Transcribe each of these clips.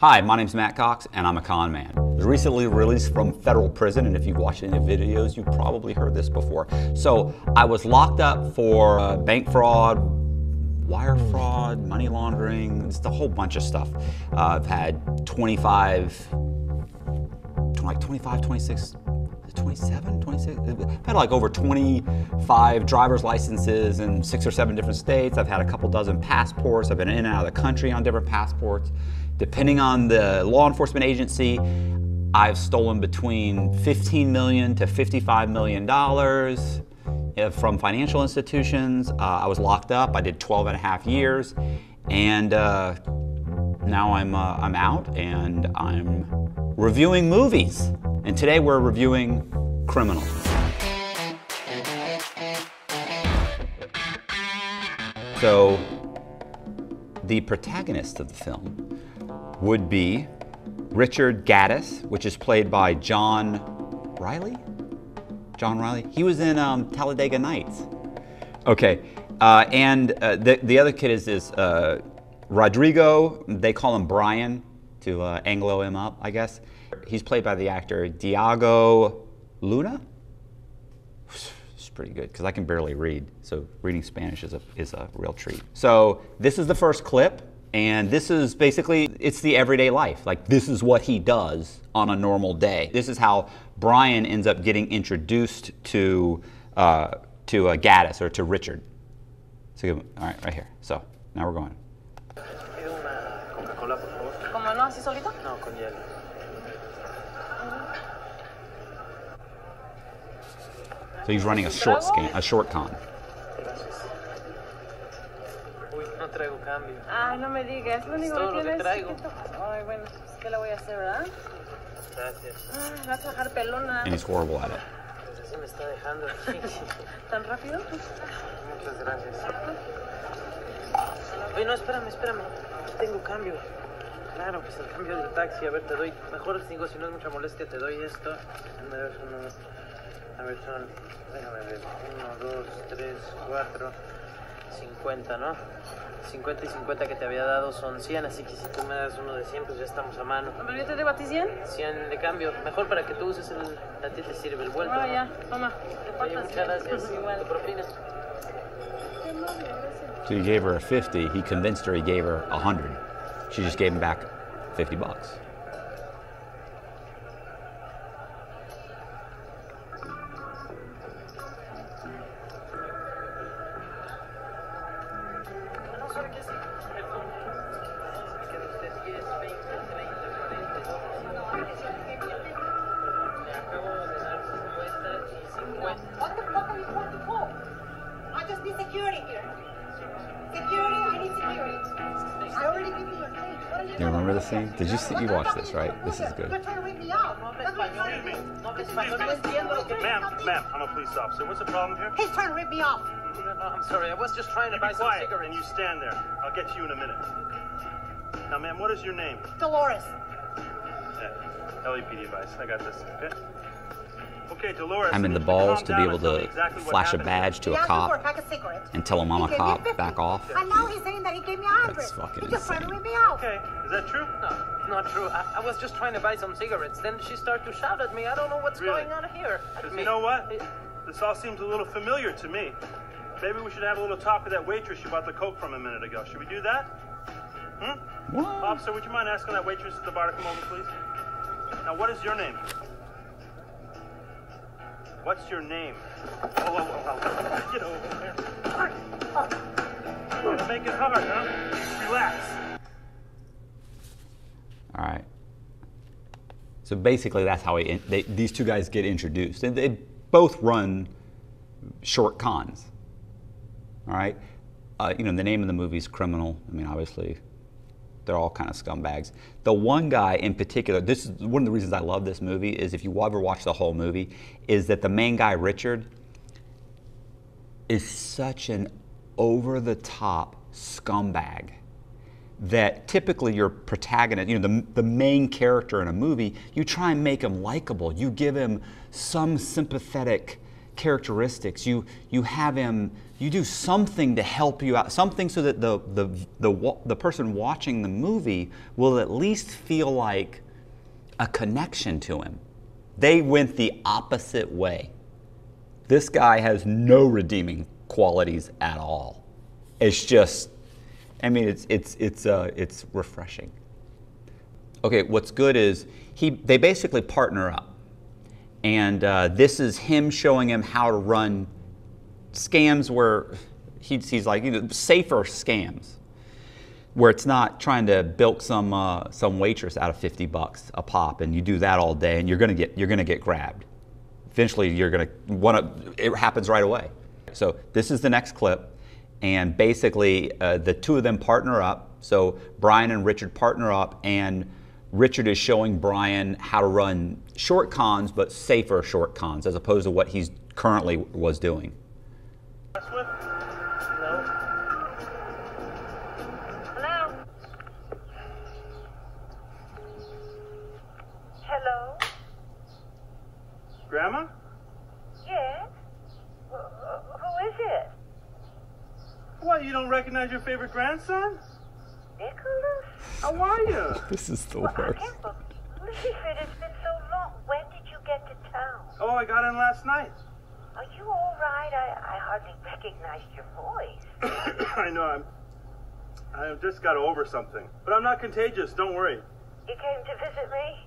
Hi, my name's Matt Cox, and I'm a con man. I was recently released from federal prison, and if you've watched any of the videos, you've probably heard this before. So I was locked up for bank fraud, wire fraud, money laundering, just a whole bunch of stuff. I've had 26, 27, 26? I've had like over 25 driver's licenses in 6 or 7 different states. I've had a couple dozen passports. I've been in and out of the country on different passports. Depending on the law enforcement agency, I've stolen between $15 million to $55 million from financial institutions. I was locked up. I did 12 and a half years, and now I'm out and I'm reviewing movies. And today we're reviewing Criminal. So the protagonist of the film would be Richard Gaddis, which is played by John Riley? John Riley? He was in Talladega Nights. Okay, and the other kid is Rodrigo. They call him Brian to Anglo him up, I guess. He's played by the actor Diego Luna. It's pretty good because I can barely read, so reading Spanish is a real treat. So this is the first clip. And this is basically, it's the everyday life. Like, this is what he does on a normal day. This is how Brian ends up getting introduced to Gaddis, or to Richard. So, all right, right here. So, now we're going. So he's running a short con. No traigo cambio. Ay, no me digas, lo único todo que lo que tienes. traigo. Ay, bueno, pues, ¿qué le voy a hacer, verdad? Gracias. Ay, vas a dejar pelona. And he's horrible at it. Pues así me está dejando aquí. ¿Tan rápido? Muchas gracias. Oye, no, espérame. Tengo cambio. Claro, pues el cambio del taxi. A ver, te doy. Mejor digo, si no es mucha molestia, te doy esto. A ver, son. Déjame ver. 1, 2, 3, 4, 50, ¿no? 50 y 50 que te había dado son 100, así que si tú me das uno de 100, pues ya estamos a mano. ¿Pero yo te debo a ti 100? 100 de cambio, mejor para que tú uses a ti te sirve el vuelto. Ah, ¿no? ya, toma. Oye, muchas gracias. Igual. ¿Tu propina? So he gave her a 50. He convinced her he gave her 100. She just gave him back $50. What the fuck are you trying to pull? I just need security here. Security, I need security. I already gave you your change. What are you You remember this scene? Did you see? You watched this, right? This is good. You're trying to rip me out. Ma'am, I'm a police officer. What's the problem here? He's trying to rip me off. I'm sorry, I was just trying to You buy be some quiet cigarettes. and you stand there. I'll get to you in a minute. Now, ma'am, what is your name? Dolores. Yeah, LAPD advice. I got this. Okay. Okay, Dolores. I'm in the balls to be able to flash a badge to a He asked me for a cop pack of cigarettes. and tell him I'm He a gave me cop. 50. Back off. And now he's saying that he gave me 100. That's fucking He's just trying to insane. rip me out. Okay, is that true? No, not true. I was just trying to buy some cigarettes. Then she started to shout at me. I don't know what's Really? going on here. Because you know what? This all seems a little familiar to me. Maybe we should have a little talk with that waitress you bought the Coke from a minute ago. Should we do that? What? Officer, would you mind asking that waitress at the bar to come over, please? Now, what is your name? What's your name? Oh. Get over there. Don't make it hard, huh? Relax. All right. So basically, that's how these two guys get introduced, and they both run short cons. All right. You know, the name of the movie is Criminal. I mean, obviously, they're all kind of scumbags. The one guy in particular, this is one of the reasons I love this movie, is if you ever watch the whole movie, is that the main guy, Richard, is such an over-the-top scumbag that typically your protagonist, you know, the main character in a movie, you try and make him likable. You give him some sympathetic characteristics. You have him you do something to help you out, something so that the person watching the movie will at least feel like a connection to him. They went the opposite way. This guy has no redeeming qualities at all. It's just, I mean, it's refreshing. Okay, what's good is they basically partner up, and this is him showing him how to run scams where he's like, you know, safer scams, where it's not trying to bilk some waitress out of $50 a pop, and you do that all day, and you're gonna get grabbed. Eventually, it happens right away. So this is the next clip, and basically the two of them partner up. So Brian and Richard partner up, and Richard is showing Brian how to run short cons, but safer short cons, as opposed to what he's currently was doing. No. Hello? Hello? Grandma? Yes? Who is it? What, you don't recognize your favorite grandson? Nicholas? How are you? This is the Well, I worst. can't believe it. It's been so long. When did you get to town? Oh, I got in last night. Are you all right? I hardly recognized your voice. I know, I just got over something. But I'm not contagious, don't worry. You came to visit me?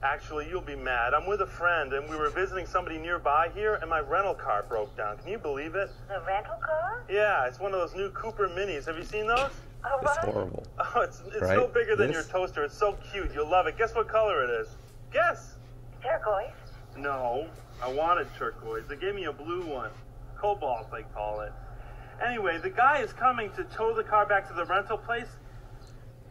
Actually, you'll be mad. I'm with a friend, and we were visiting somebody nearby here, and my rental car broke down. Can you believe it? The rental car? Yeah, it's one of those new Cooper Minis. Have you seen those? Oh, It's what? horrible. Oh, it's Right? no bigger than your This? toaster. It's so cute. You'll love it. Guess what color it is? Guess. Turquoise? No, I wanted turquoise. They gave me a blue one. Cobalt, they call it. Anyway, the guy is coming to tow the car back to the rental place,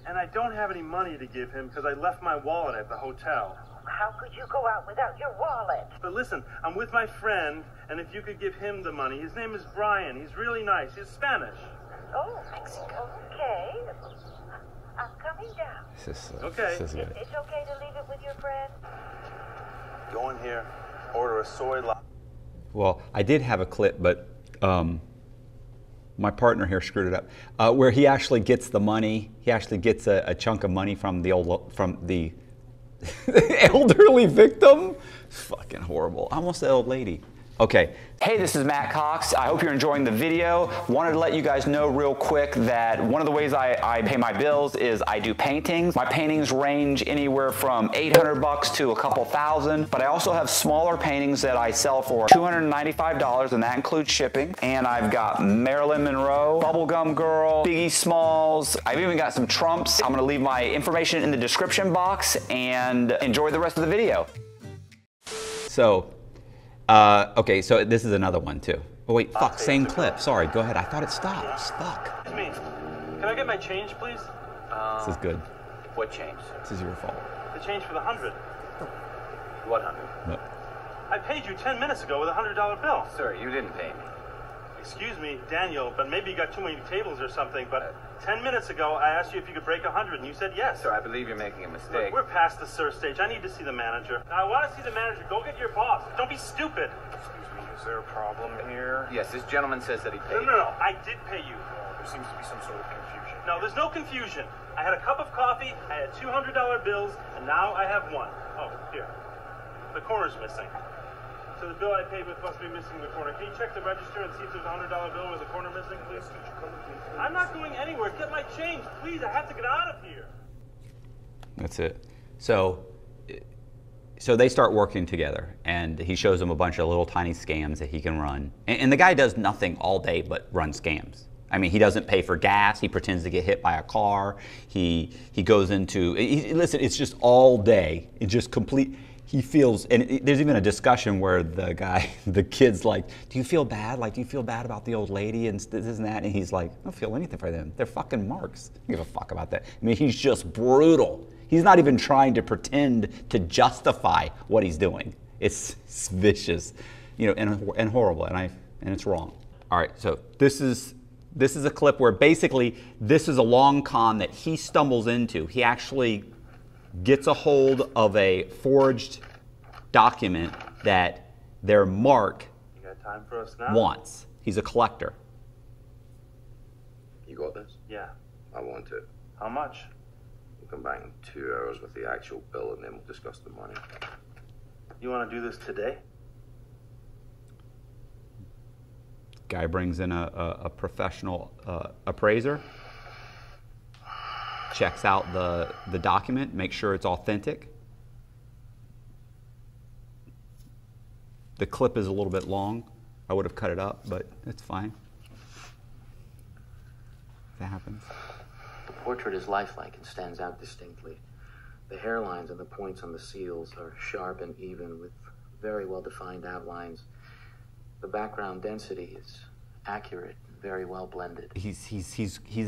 and I don't have any money to give him because I left my wallet at the hotel. How could you go out without your wallet? But listen, I'm with my friend, and if you could give him the money. His name is Brian. He's really nice. He's Spanish. Oh, Mexico. Okay. I'm coming down. Okay. This is good. It's okay to leave it with your friend? Go in here, order a soy latte. Well, I did have a clip, but my partner here screwed it up. Where he actually gets the money. He actually gets a chunk of money from the elderly victim. It's fucking horrible. I almost said old lady. Okay. Hey, this is Matt Cox. I hope you're enjoying the video. Wanted to let you guys know real quick that one of the ways I pay my bills is I do paintings. My paintings range anywhere from $800 to a couple thousand, but I also have smaller paintings that I sell for $295, and that includes shipping. And I've got Marilyn Monroe, Bubblegum Girl, Biggie Smalls. I've even got some Trumps. I'm gonna leave my information in the description box, and enjoy the rest of the video. So, okay, so this is another one too. Oh wait, fuck, same clip. Sorry, go ahead. I thought it stopped. Fuck. It's me. Can I get my change, please? This is good. What change? This is your fault. The change for the 100. What 100? No. I paid you 10 minutes ago with a $100 bill. Sir, you didn't pay me. Excuse me, Daniel, but maybe you got too many tables or something, but 10 minutes ago I asked you if you could break 100 and you said yes. Sir, I believe you're making a mistake. Look, we're past the sir stage. I need to see the manager. I want to see the manager. Go get your boss. Don't be stupid. Excuse me, is there a problem here? Yes, this gentleman says that he paid. No. I did pay you. There seems to be some sort of confusion. No, there's no confusion. I had a cup of coffee, I had $200 bills, and now I have one. Oh, here. The corner's missing. So the bill I paid with must be missing the corner. Can you check the register and see if there's a $100 bill with a corner missing, please? I'm not going anywhere. Get my change, please. I have to get out of here. That's it. So they start working together, and he shows them a bunch of little tiny scams that he can run. And the guy does nothing all day but run scams. I mean, he doesn't pay for gas. He pretends to get hit by a car. He goes into, listen, it's just all day. It's just complete. He feels, and there's even a discussion where the kid's like, do you feel bad? Like, do you feel bad about the old lady and this and that? And he's like, I don't feel anything for them. They're fucking marks. I don't give a fuck about that. I mean, he's just brutal. He's not even trying to pretend to justify what he's doing. It's vicious, you know, and horrible, and it's wrong. All right, so this is a clip where basically this is a long con that he stumbles into. He actually gets a hold of a forged document that their mark You got time for us now? wants. He's a collector. got this? Yeah. I want it. How much? We'll come back in 2 hours with the actual bill and then we'll discuss the money. You want to do this today? Guy brings in a professional appraiser, checks out the document, makes sure it's authentic. The clip is a little bit long. I would have cut it up, but it's fine. That happens. The portrait is lifelike and stands out distinctly. The hairlines and the points on the seals are sharp and even with very well-defined outlines. The background density is accurate and very well blended. He's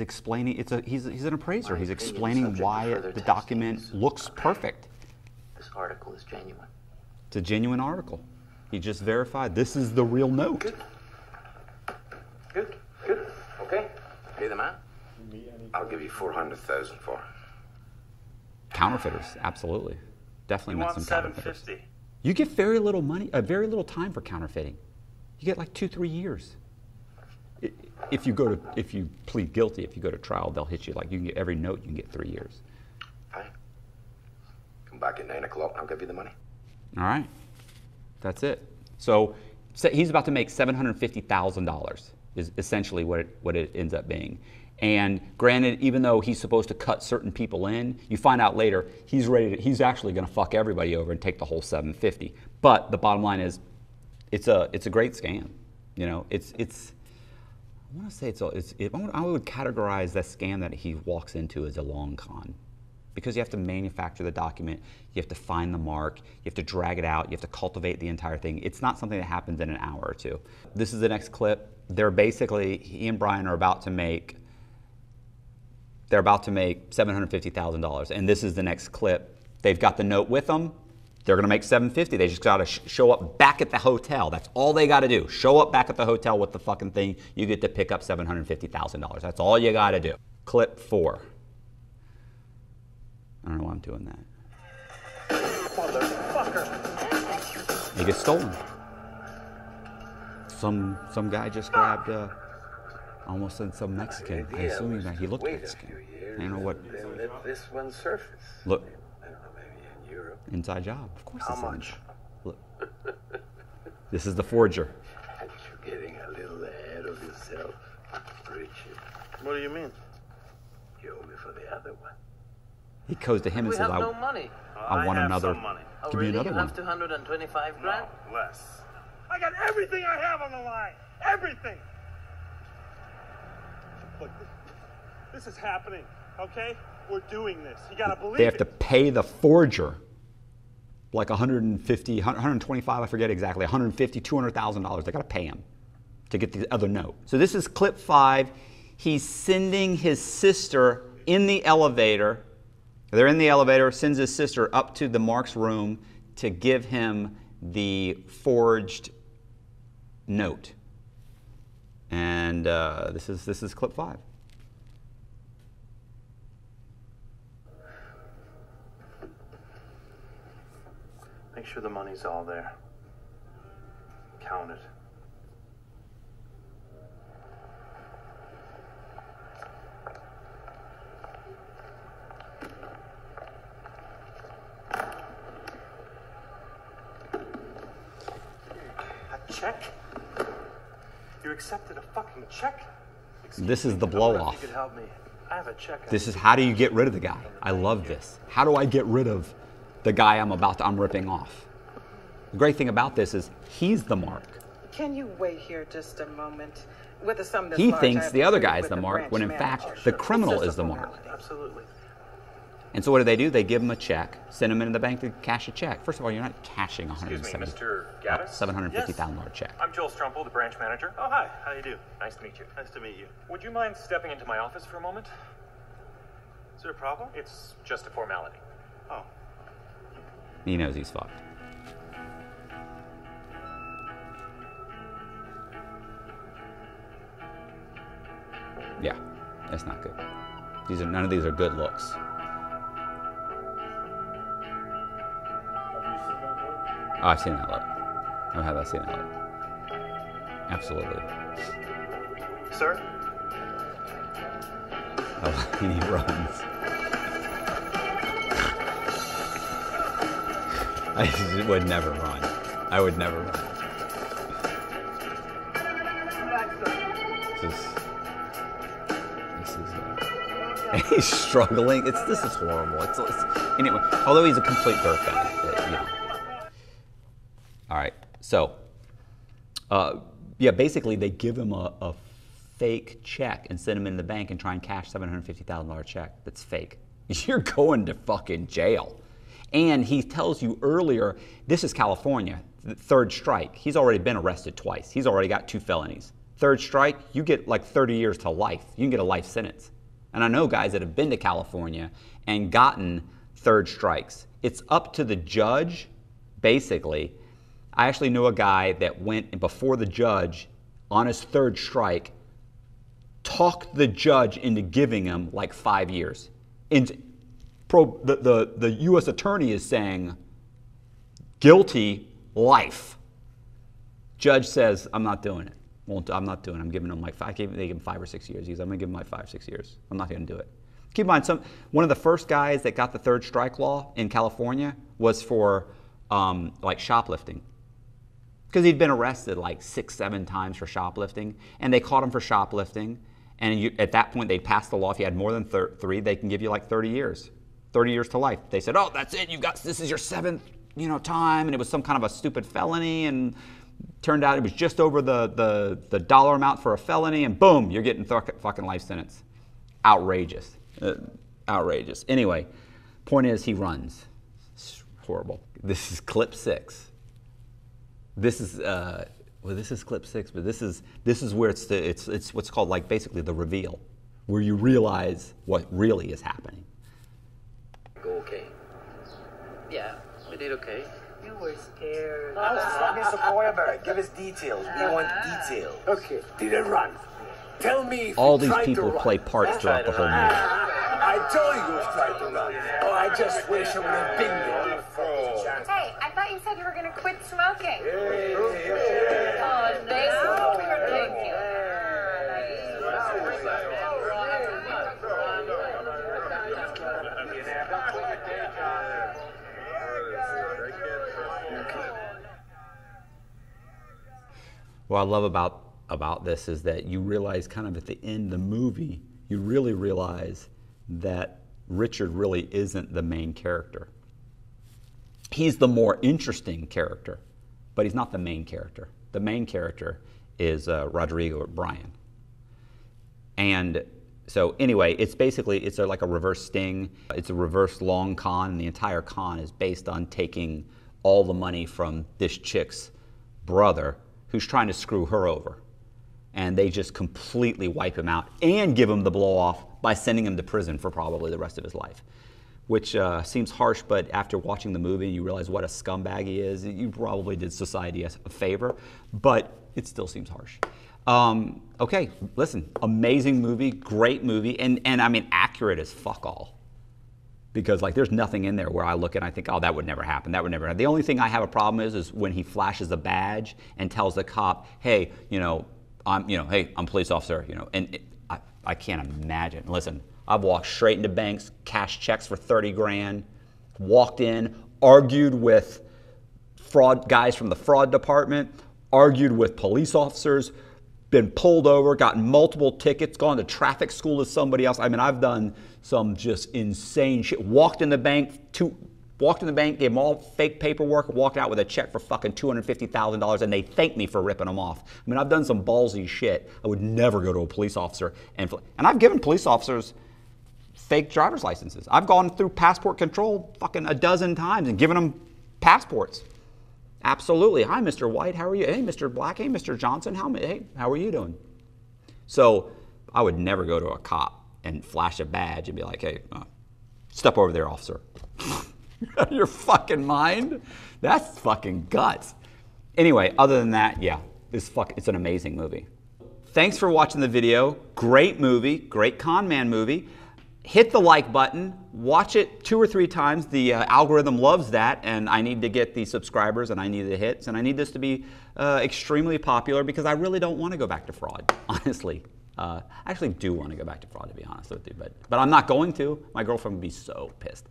explaining. He's an appraiser. He's My opinion is explaining subject to why further the document testing. looks perfect. This article is genuine. It's a genuine article. He just verified this is the real note. Good. Okay. Pay the man? I'll give you 400,000 for it. Counterfeiters, absolutely, definitely You met want some counterfeiters. 750? You get very little money, very little time for counterfeiting. You get like 2-3 years. If you plead guilty, if you go to trial, they'll hit you like you can get every note. You can get 3 years. Fine. Come back at 9 o'clock and I'll give you the money. All right, that's it. So he's about to make $750,000 is essentially what it ends up being. And granted, even though he's supposed to cut certain people in, you find out later he's actually going to fuck everybody over and take the whole 750. But the bottom line is, it's a great scam. You know, I want to say I would categorize that scam that he walks into as a long con, because you have to manufacture the document, you have to find the mark, you have to drag it out, you have to cultivate the entire thing. It's not something that happens in an hour or two. This is the next clip. He and Brian are about to make. They're about to make $750,000, and this is the next clip. They've got the note with them. They're going to make $750,000. They just got to show up back at the hotel. That's all they got to do. Show up back at the hotel with the fucking thing. You get to pick up $750,000. That's all you got to do. Clip 4. I don't know why I'm doing that. Motherfucker. He gets stolen. Some guy just grabbed. Almost said some Mexican. I assume he looked Mexican. I don't know what. Let this one surface. Look. I don't know, maybe in Europe. Inside job. Of course. How it's much? Look. This is the forger. You're getting a little ahead of yourself, Richard. What do you mean? You owe me for the other one. He goes to him and We says, have no money. I want have another. some money. Oh, Give me really? another You one. have 225 grand? No, less. I got everything I have on the line. Everything. Look, this is happening, okay? We're doing this. You gotta believe They have it. to pay the forger like 150, 125, I forget exactly, 150, $200,000. They got to pay him to get the other note. So this is clip 5. He's sending his sister in the elevator. They're in the elevator, sends his sister up to the Mark's room to give him the forged note. And this is clip 5. Make sure the money's all there. Count it. A check? You accepted a fucking check? This is the I wonder blow if off. You could help me. I have a check. This is how do you get rid of the guy? I love this. How do I get rid of the guy I'm ripping off? The great thing about this is he's the mark. Can you wait here just a moment? With a sum this He large, I thinks have the to other agree guy's with the mark, branch when in manager. fact Sure. the criminal It's just is the a mark. formality. Absolutely. And so what do? They give him a check, send him into the bank to cash a check. First of all, you're not cashing a Mr. Gaddis? $750,000 check. I'm Joel Strumpel, the branch manager. Oh, hi. How do you do? Nice to meet you. Nice to meet you. Would you mind stepping into my office for a moment? Is there a problem? It's just a formality. Oh. He knows he's fucked. Yeah, that's not good. None of these are good looks. Oh, I've seen that look. Oh, have I seen that look? Absolutely. Sir? Oh, and he runs. I would never run. I would never run. And he's struggling. This is horrible. Anyway, although he's a complete dirtbag, you know. All right, so yeah, basically they give him a fake check and send him in the bank and try and cash $750,000 check that's fake. You're going to fucking jail. And he tells you earlier, this is California, the third strike. He's already been arrested twice. He's already got 2 felonies. Third strike, you get like 30 years to life. You can get a life sentence. And I know guys that have been to California and gotten third strikes. It's up to the judge, basically. I actually know a guy that went before the judge on his third strike, talked the judge into giving him like 5 years. The U.S. attorney is saying, guilty, life. Judge says, I'm not doing it. I'm not doing it. I'm giving him like they give him 5 or 6 years. I'm going to give him like 5 or 6 years. I'm not going to do it. Keep in mind, one of the first guys that got the third strike law in California was for like shoplifting. Because he'd been arrested like 6, 7 times for shoplifting. And they caught him for shoplifting. And at that point, they passed the law. If you had more than 3, they can give you like 30 years. 30 years to life. They said, oh, that's it. This is your 7th time. And it was some kind of a stupid felony. And turned out it was just over the dollar amount for a felony, and boom, you're getting fucking life sentence. Outrageous. Outrageous. Anyway, point is he runs. It's horrible. This is clip 6. This is well, this is clip 6, but this is where it's what's called like basically the reveal, where you realize what really is happening. Go okay. Yeah, we did okay. You were scared. Mr. Feuerberg, give us details. We want details. Okay, did it run? Tell me if all you these tried people to play run. parts throughout the whole movie. I told you you tried to run. Oh, I just wish I would have been there. Hey, I thought you said you were going to quit smoking. Oh, thank you. What I love about this is that you realize kind of at the end of the movie, you really realize that Richard really isn't the main character. He's the more interesting character, but he's not the main character. The main character is Rodrigo or Brian. And so anyway, it's like a reverse sting. It's a reverse long con, and the entire con is based on taking all the money from this chick's brother, who's trying to screw her over. And they just completely wipe him out and give him the blow off by sending him to prison for probably the rest of his life. Which seems harsh, but after watching the movie and you realize what a scumbag he is, you probably did society a favor, but it still seems harsh. Okay, listen, amazing movie, great movie, and I mean accurate as fuck all. Because like there's nothing in there where I look and I think, oh, that would never happen, that would never happen. The only thing I have a problem is when he flashes a badge and tells the cop, hey, I'm a police officer, and I can't imagine. Listen, I've walked straight into banks, cashed checks for 30 grand, walked in, argued with guys from the fraud department, argued with police officers, been pulled over, gotten multiple tickets, gone to traffic school as somebody else. I mean, I've done some just insane shit. Walked in the bank, gave them all fake paperwork, walked out with a check for fucking $250,000, and they thanked me for ripping them off. I mean, I've done some ballsy shit. I would never go to a police officer and I've given police officers fake driver's licenses. I've gone through passport control fucking a dozen times and given them passports. Absolutely. Hi, Mr. White. How are you? Hey, Mr. Black. Hey, Mr. Johnson. Hey, how are you doing? So I would never go to a cop and flash a badge and be like, hey, step over there, officer. Your fucking mind? That's fucking guts. Anyway, other than that, yeah, it's an amazing movie. Thanks for watching the video. Great movie, great con man movie. Hit the like button, watch it 2 or 3 times. The algorithm loves that, and I need to get the subscribers, and I need the hits, and I need this to be extremely popular because I really don't want to go back to fraud, honestly. I actually do want to go back to fraud, to be honest with you, but I'm not going to. My girlfriend would be so pissed.